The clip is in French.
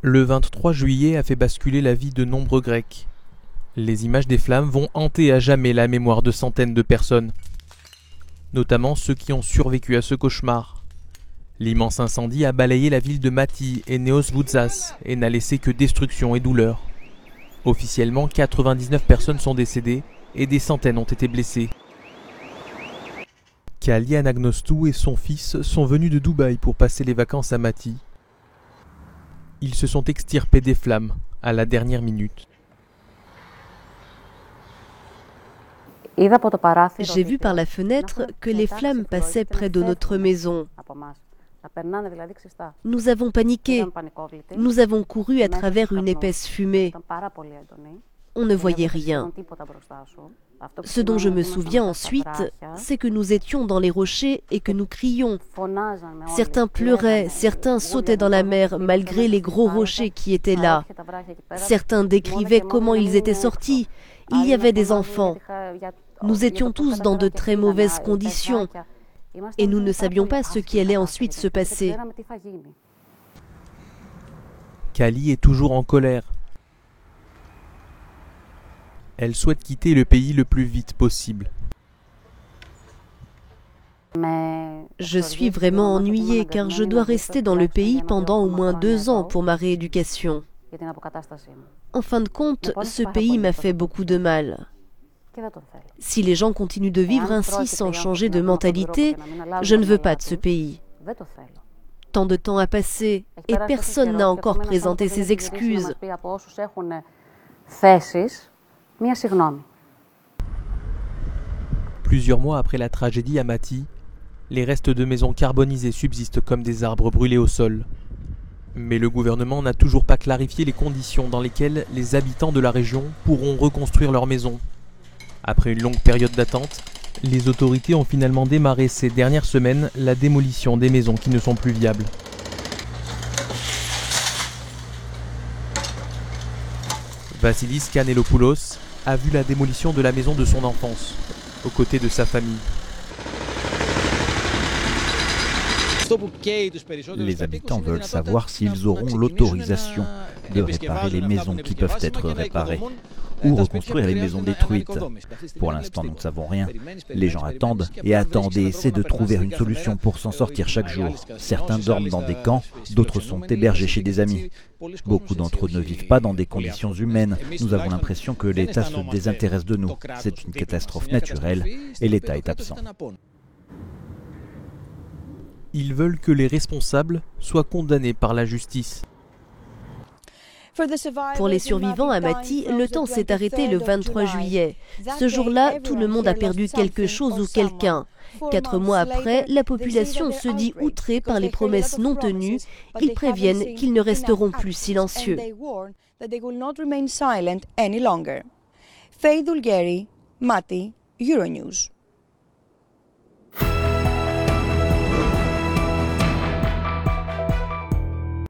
Le 23 juillet a fait basculer la vie de nombreux Grecs. Les images des flammes vont hanter à jamais la mémoire de centaines de personnes, notamment ceux qui ont survécu à ce cauchemar. L'immense incendie a balayé la ville de Mati et Neos Voutsas et n'a laissé que destruction et douleur. Officiellement, 99 personnes sont décédées et des centaines ont été blessées. Kali Anagnostou et son fils sont venus de Dubaï pour passer les vacances à Mati. Ils se sont extirpés des flammes à la dernière minute. J'ai vu par la fenêtre que les flammes passaient près de notre maison. Nous avons paniqué. Nous avons couru à travers une épaisse fumée. On ne voyait rien. Ce dont je me souviens ensuite, c'est que nous étions dans les rochers et que nous crions. Certains pleuraient, certains sautaient dans la mer malgré les gros rochers qui étaient là. Certains décrivaient comment ils étaient sortis. Il y avait des enfants. Nous étions tous dans de très mauvaises conditions et nous ne savions pas ce qui allait ensuite se passer. Kali est toujours en colère. Elle souhaite quitter le pays le plus vite possible. Je suis vraiment ennuyée car je dois rester dans le pays pendant au moins 2 ans pour ma rééducation. En fin de compte, ce pays m'a fait beaucoup de mal. Si les gens continuent de vivre ainsi sans changer de mentalité, je ne veux pas de ce pays. Tant de temps a passé et personne n'a encore présenté ses excuses. Plusieurs mois après la tragédie à Mati, les restes de maisons carbonisées subsistent comme des arbres brûlés au sol. Mais le gouvernement n'a toujours pas clarifié les conditions dans lesquelles les habitants de la région pourront reconstruire leurs maisons. Après une longue période d'attente, les autorités ont finalement démarré ces dernières semaines la démolition des maisons qui ne sont plus viables. Vassilis Kanellopoulos a vu la démolition de la maison de son enfance, aux côtés de sa famille. Les habitants veulent savoir s'ils auront l'autorisation de réparer les maisons qui peuvent être réparées ou reconstruire les maisons détruites. Pour l'instant, nous ne savons rien. Les gens attendent et attendent et essaient de trouver une solution pour s'en sortir chaque jour. Certains dorment dans des camps, d'autres sont hébergés chez des amis. Beaucoup d'entre eux ne vivent pas dans des conditions humaines. Nous avons l'impression que l'État se désintéresse de nous. C'est une catastrophe naturelle et l'État est absent. Ils veulent que les responsables soient condamnés par la justice. Pour les survivants à Mati, le temps s'est arrêté le 23 juillet. Ce jour-là, tout le monde a perdu quelque chose ou quelqu'un. 4 mois après, la population se dit outrée par les promesses non tenues. Ils préviennent qu'ils ne resteront plus silencieux. Faye Dulgheri, Mati, Euronews.